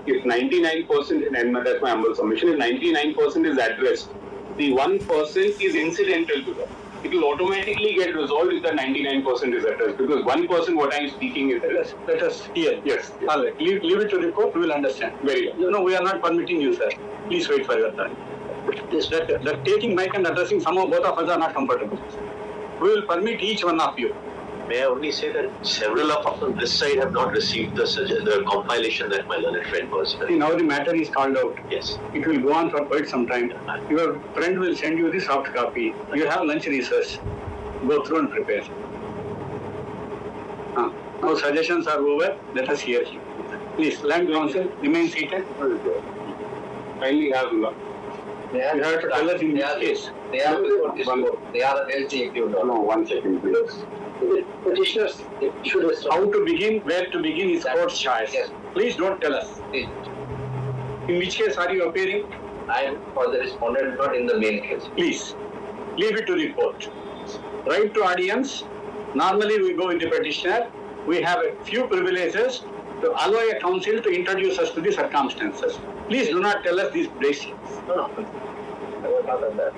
if 99%, and that's my humble submission, if 99% is addressed, the 1% is incidental to that. It will automatically get resolved if the 99% is addressed, because 1% what I am speaking is let us hear. Yes. All right. Leave it to the court. We will understand. Very well. No, we are not permitting you, sir. Please wait for your turn. That taking mic and addressing, somehow both of us are not comfortable. We will permit each one of you. May I only say that several of us on this side have not received the compilation that my learned friend was. Now the matter is called out. Yes. It will go on for quite some time. Your friend will send you the soft copy. You have lunch recess. Go through and prepare. Now suggestions are over. Let us hear him. Please, land counsel, remain seated. Kindly have luck. You have to tell us in this case. They are before this court. They are LG accused. No, 1 second, please. The petitioners should have stopped. How to begin, where to begin is court's choice. Yes. Please don't tell us. Please. In which case are you appearing? I am for the respondent, not in the main case. Please, leave it to the court. Right to audience, normally we go with the petitioner. We have a few privileges to allow a counsel to introduce us to the circumstances. Please do not tell us these basics. No. I was not on that.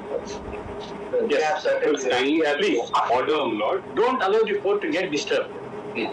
Yes, Kindly have please. Order, Lord. Don't allow the court to get disturbed. Please.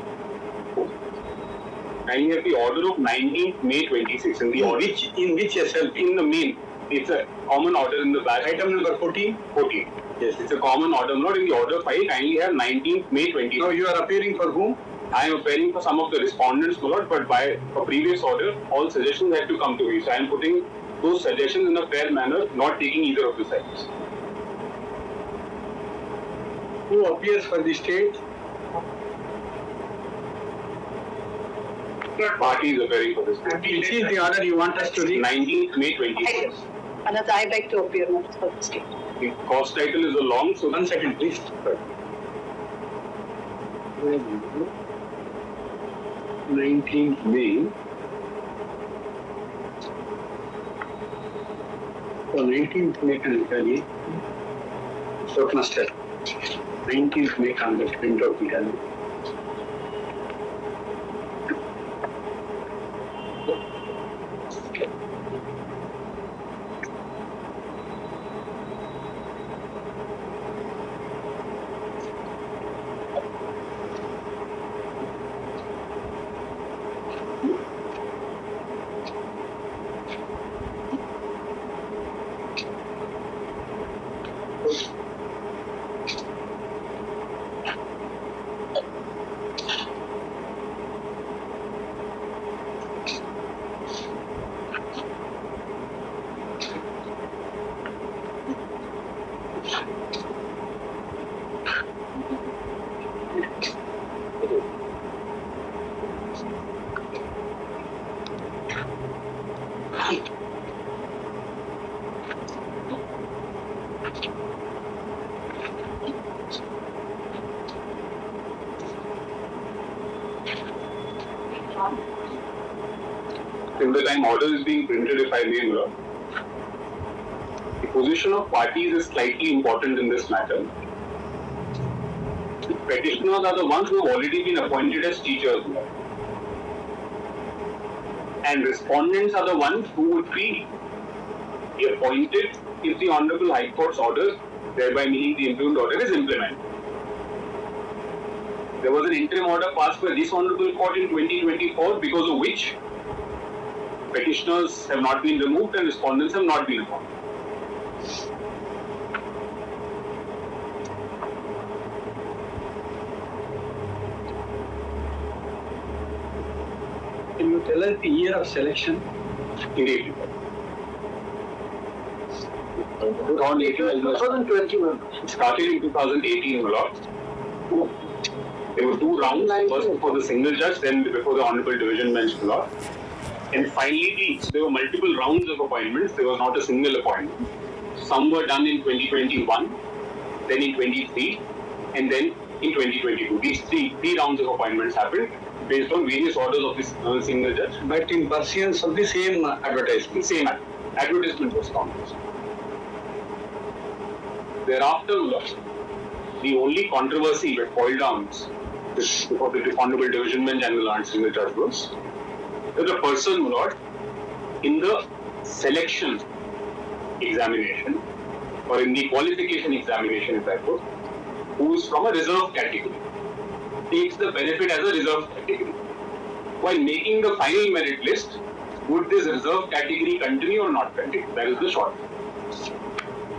Kindly have the order of 19th May 26 in the order. In which SLP? In the main, it's a common order in the back. Item number 14. 14. Yes, it's a common order, not in the order file. Kindly have 19th May 26. Now you are appearing for whom? I am appearing for some of the respondents, Lord, but by a previous order, all suggestions had to come to me. So I am putting those suggestions in a fair manner, not taking either of the sides. Who appears for the state? Bharti is appearing for this. Which is the order you want us to read? 19th May 26. Another, I beg to appear for the state. The cause title is a long, so 1 second, please. 19th May. So 19th May can निकालिए. So master. 19th May का अंदर print out निकालिए. Till the time order is being printed, if I may, Lord, the position of parties is slightly important in this matter. The petitioners are the ones who have already been appointed as teachers, Lord. And respondents are the ones who would be appointed if the Honorable High Court's order, thereby meaning the implemented order, is implemented. There was an interim order passed by this Honorable Court in 2024, because of which petitioners have not been removed and respondents have not been appointed. Can you tell us the year of selection? Indeed. 2021. It started in 2018, my lord. There were 2 rounds, first before the single judge, then before the Honorable Division Bench, my lord. And finally, there were multiple rounds of appointments. There was not a single appointment. Some were done in 2021, then in 23, and then in 2022. These three rounds of appointments happened based on various orders of this single judge. But in pursuance of the same advertisement. Same advertisement was found. Thereafter, the only controversy that boiled down before the Honorable Division Bench and the Lord Single Judge was that the person, my lord, in the selection examination or in the qualification examination, if I put, who is from a reserve category, takes the benefit as a reserve category. While making the final merit list, would this reserve category continue or not continue? That is the short.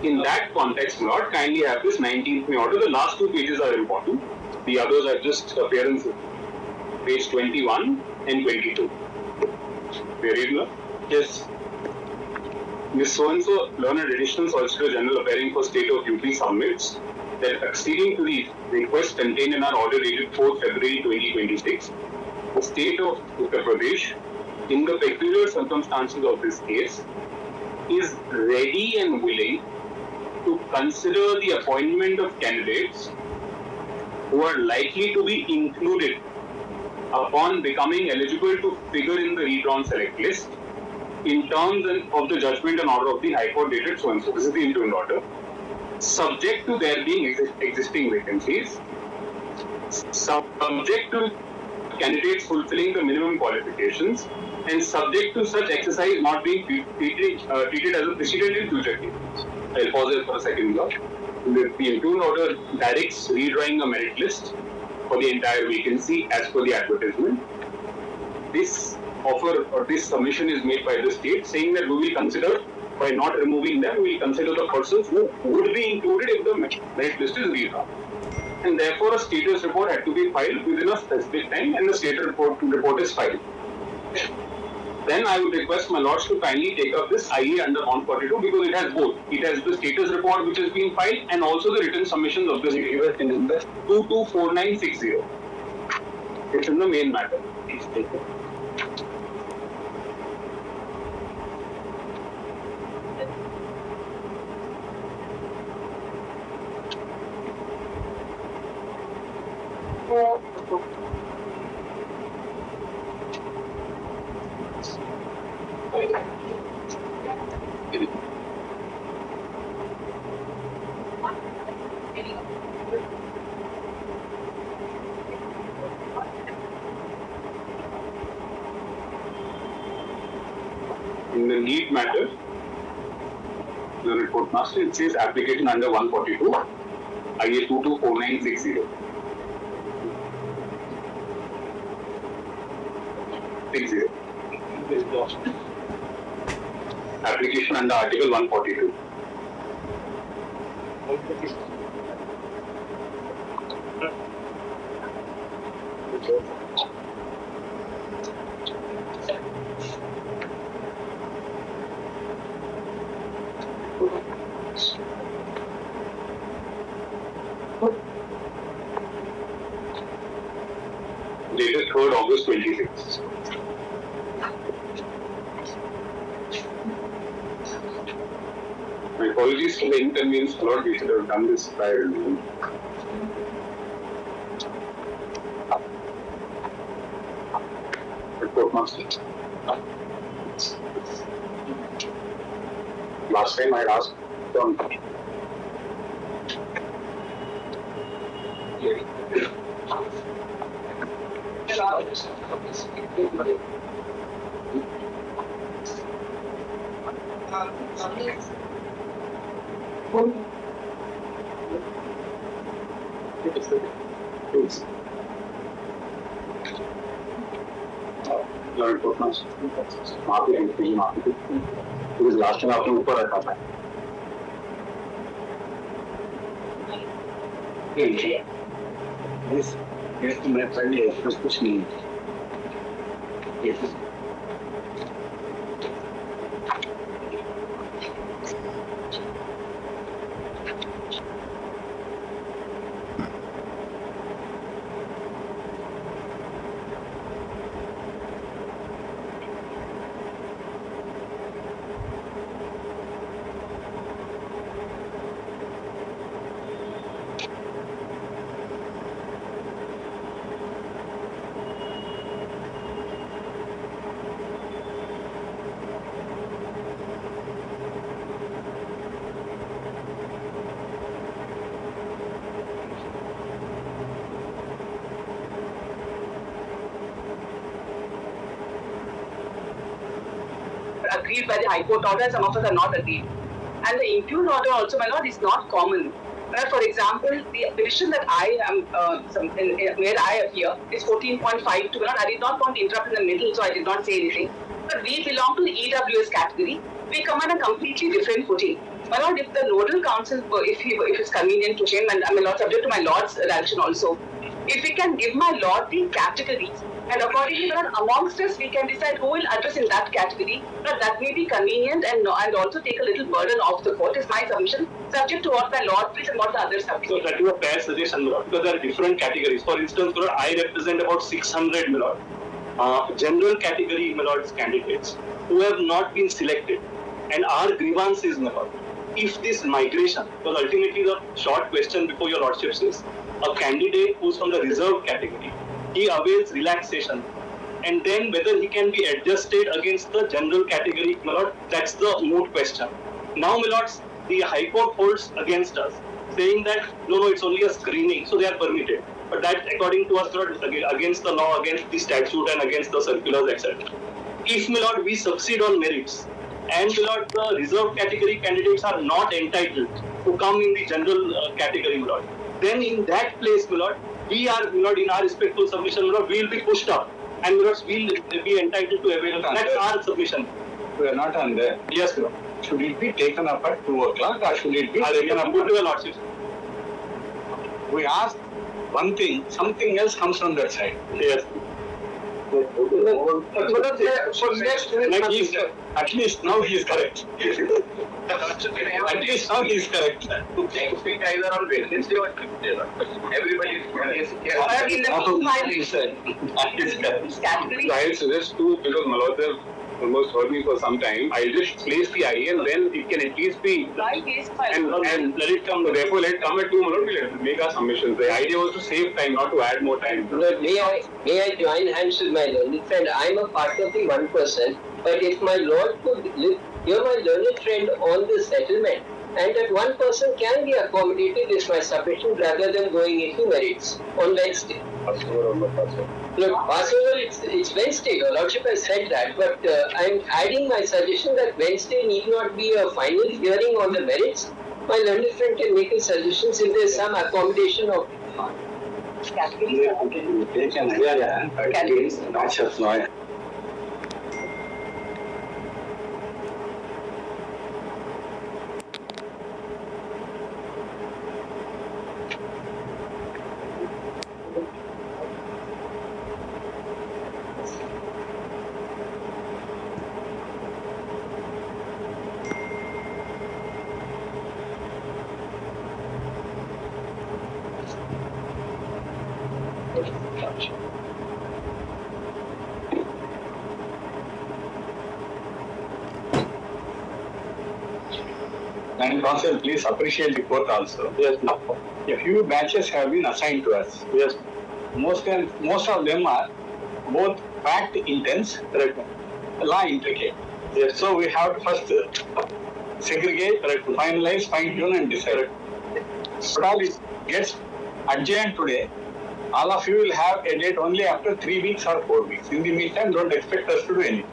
In that context, my lord, kindly have this 19th May order. The last 2 pages are important. The others are just appearances. Page 21 and 22. Very yes. Ms. So-and-so, learned additional Solicitor General appearing for State of UP submits that acceding to the request contained in our order dated 4 February 2026, the State of Uttar Pradesh, in the peculiar circumstances of this case, is ready and willing to consider the appointment of candidates who are likely to be included upon becoming eligible to figure in the redrawn select list in terms of the judgment and order of the High Court dated so and so. This is the interim order. Subject to there being existing vacancies, subject to candidates fulfilling the minimum qualifications, and subject to such exercise not being treated as a precedent in future cases. I'll pause there for a second. The interim order directs redrawing a merit list for the entire vacancy as per the advertisement. This offer or this submission is made by the state saying that we will consider, by not removing them, we will consider the persons who would be included if the merit list is redrawn. And therefore a status report had to be filed within a specific time, and the status report is filed. Then I would request my lords to kindly take up this IA under 142 because it has both. It has the status report which has been filed and also the written submissions of the state. 224960. It's in the main matter. Please take it. In the lead matter, the report master, it says application under 142, IA 224960. 60. Application under Article 142. Dated 3rd August 26. My apologies for the inconvenience, Lord. We should have done this prior. Report master. Last time I had asked from report master. Because last time आपने ऊपर रखा था. This मैं पहले कुछ नहीं. agreed by the High Court order, some of us are not agreed. And the impugned order also, my lord, is not common. For example, the petition that I am, where I appear is 14.52. I did not want to interrupt in the middle, so I did not say anything. But we belong to the EWS category. We come on a completely different footing. My lord, if the nodal council, if it's convenient to him, and I'm not subject to my lord's direction also, if we can give my lord the categories, and accordingly, amongst us, we can decide who will address in that category. That may be convenient and also take a little burden off the court, is my submission, subject to what my lord please and what the others have. So that is a fair suggestion, Lord, because there are different categories. For instance, Lord, I represent about 600, Lord, general category, Lord, candidates who have not been selected, and our grievance is, Lord, if this migration, because ultimately the short question before your lordship is, a candidate who's from the reserved category, he avails relaxation, and then whether he can be adjusted against the general category, my lord, that's the moot question. Now, my lords, the High Court holds against us, saying that no, it's only a screening, so they are permitted. But that, according to us, Lord, against the law, against the statute, and against the circulars, etc. If, my lord, we succeed on merits, and my lord, the reserved category candidates are not entitled to come in the general category, my lord, then in that place, my lord, we are, my lord, in our respectful submission, my lord, we will be pushed up, and my lord, we will be entitled to avail. That's our submission. We are not on there. Yes, my lord. Should it be taken up at 2 o'clock or should it be taken up? To your lordship. We ask one thing, something else comes from that side. Yes. At least now he is correct. At least now he is correct. Next week either on Wednesday or Tuesday. Everybody is In the meanwhile, He said. That is correct. category. I'll suggest too, because Malod have almost heard me for some time, I'll just place the IE and then it can at least be, and let it come, therefore let it come at 2, Malod, we'll make our submissions. The idea was to save time, not to add more time. Lord, may I join hands with my learned friend? I am a part of the 1%, but if my Lord could hear my learned friend on the settlement, and that 1% can be accommodated is my submission rather than going into merits on Wednesday. Look, Passover, it's Wednesday, Your Lordship has said that, but I'm adding my suggestion that Wednesday need not be a final hearing on the merits. My learned friend can make his suggestions if there's some accommodation of Categories. Categories. And Council, please appreciate the court also. Yes. A few batches have been assigned to us. Yes. Most of them are both fact intense, Correct. law intricate. Yes. So we have to first segregate, finalize, fine tune and decide. But all it gets adjourned today. All of you will have a date only after 3 weeks or 4 weeks. In the meantime, don't expect us to do anything.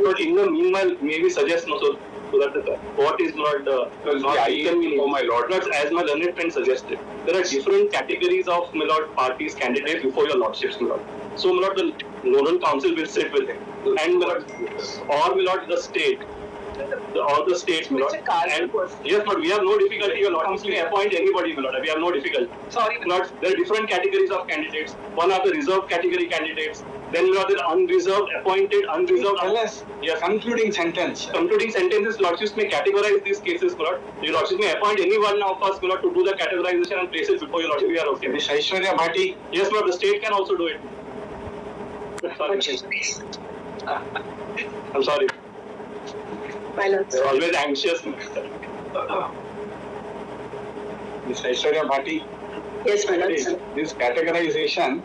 But in the meanwhile, maybe suggest no, so that the court is not inconvenient. Oh my lord. Not as my learned friend suggested. There are different categories of my lord parties candidates before your lordships, my lord. So my lord, the nodal council will sit with him, and my lord, or my lord, the state. All the states, my lord. And yes, but we have no difficulty. Your lord may appoint anybody, my lord. We have no difficulty. Sorry, Lord, there are different categories of candidates. One are the reserved category candidates. Then we are the unreserved, appointed, unreserved. Tell us, Yes. concluding sentence. Concluding sentences, lordships may categorize these cases, my lord. Your lordship may appoint any one of us, my lord, to do the categorization and place it before your lordship. We are okay. Miss Aishwarya Bharti, Yes, but the state can also do it. Sorry. I'm sorry. my lord. They're always anxious. Miss Aishwarya Bharti, Yes, my lord. this categorization,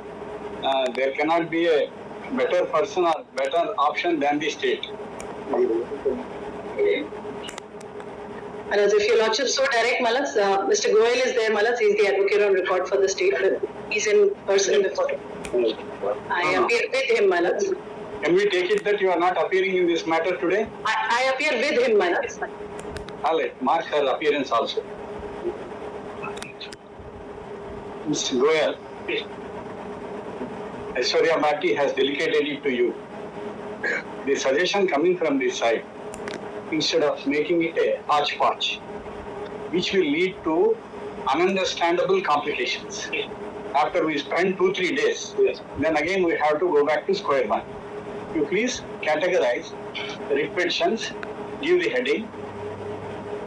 there cannot be a better person or better option than the state. My lord, if your lordship so direct, my lord, Mr. Goyal is there, my lord. He is the advocate on record for the state. He's in person before. I appear with him, my lord. Can we take it that you are not appearing in this matter today? I appear with him, my lord. All right, mark her appearance also. Mr. Goyal, Aishwarya Bharti has delegated it to you. The suggestion coming from this side, instead of making it a hodgepodge, which will lead to ununderstandable complications. After we spend 2-3 days, then again we have to go back to square one. You please categorize the petitions, give the heading.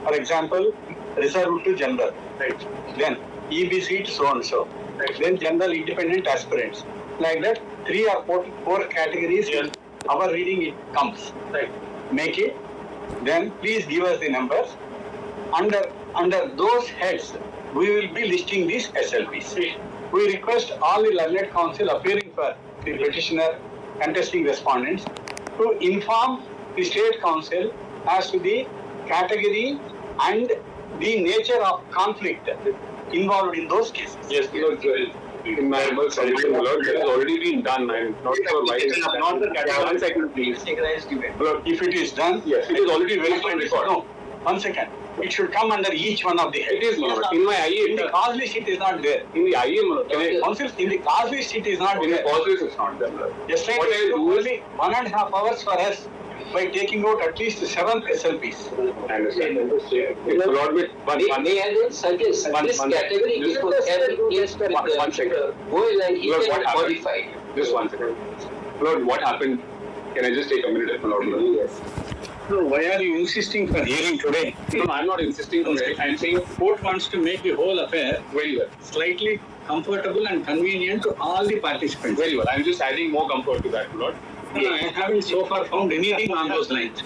For example, reserved to general. Right. Then EBC to so and so. Right. Then general independent aspirants. Like that, 3 or 4 categories. Yes. Our reading it comes. Right. Make it. Then please give us the numbers. Under those heads, we will be listing these SLPs. We request all the learned counsel appearing for the petitioner contesting respondents to inform the state council as to the category and the nature of conflict involved in those cases. Yes, because in my humble submission, my lord, it has already been done. I'm not sure why it is not the category. 1 second, please. If it is done, yes, it is already verified record. No, 1 second. It should come under each one of the heads. It is, my lord. In my IE, in the cause list, it is not there. In the IE, my lord. Council, in the cause list, it is not In there. the cause list, it's not there, my lord. Just like What I do is, only 1.5 hours for us by taking out at least 7 SLPs. I understand. It's a lot with one. May I then suggest this category is for One second. Goyal and he Lord, can what happened? modify. Just 1 second. Lord, what happened? Can I just take a minute, my lord? Yes. So why are you insisting for hearing today? No, I'm not insisting on it. I'm saying Court wants to make the whole affair very well. slightly comfortable and convenient to all the participants. Very well. I'm just adding more comfort to that, my lord. No, I haven't so far found anything on those lines.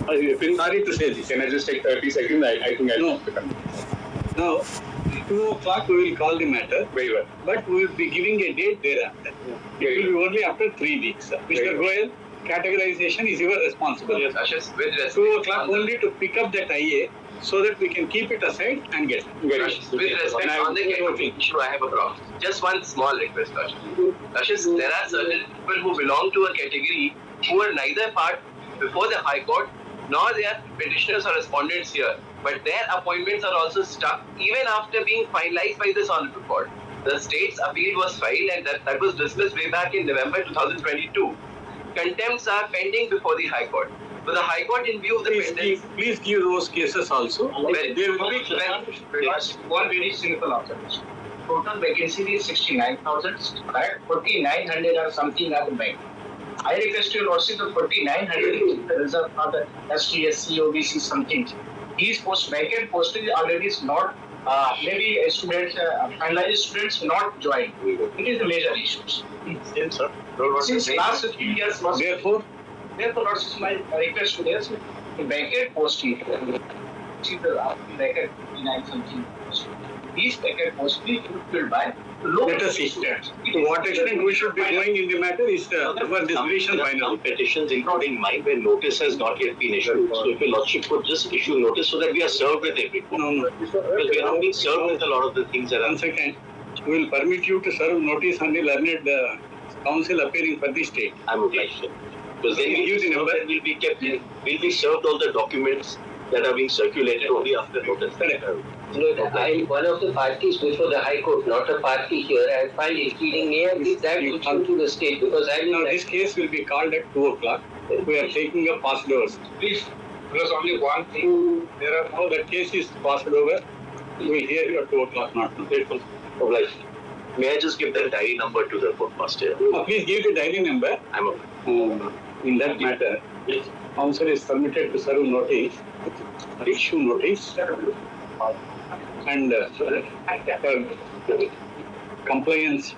Sorry to say this. Can I just take 30 seconds? I think I No. Now, 2 o'clock we will call the matter, Very well. but we will be giving a date thereafter. It will be only after 3 weeks. Mr. Goyal, categorization is your responsibility. Yes, Ashish, with respect. 2 o'clock only to pick up that IA so that we can keep it aside and get it. Very well. Ashish, with respect on the category issue, I have a problem. Just one small request, Ashish. Ashish, there are certain people who belong to a category who are neither part before the High Court nor they are petitioners or respondents here. But their appointments are also stuck even after being finalized by this Honorable Court. The state's appeal was filed and that was dismissed way back in November 2022. Contempts are pending before the High Court. So the High Court, in view of the Please give those cases also. They will be One very simple observation. Total vacancy is 69,000, 4,900 or something are the bank. I request your lordship the 4,900 is the reserve for the ST, SC, OBC something. These vacant posting already is not, maybe students, finalized students not joined. It is the major issues. Yes, sir. Since last 3 years, Therefore, lordship, my request to this, the vacant posting, see the vacant 9 something. These vacant posting filled by low. let us see. To what extent we should be going in the matter is for this decision final. Petitions, including mine, where notice has not yet been issued. So if your lordship could just issue notice so that we are served with everything. No. Because we are not being served with a lot of the things that are. 1 second. We will permit you to serve notice on the learned council appearing for the state. I'm obliged, sir. Because then Use the number. we'll be kept, we'll be served all the documents that are being circulated only after notice. Correct. I am one of the parties before the High Court, not a party here. I find it feeling may I give that issue to the state because I Now will. this case will be called at 2 o'clock. We are taking a passed over. Please, there's only one thing. There are now that case is passed over. We will hear you at 2 o'clock, not now. Grateful. Obliged. May I just give the diary number to the courtmaster? Please give the diary number. I'm obliged. In that matter, council is permitted to serve notice, issue notice, and compliance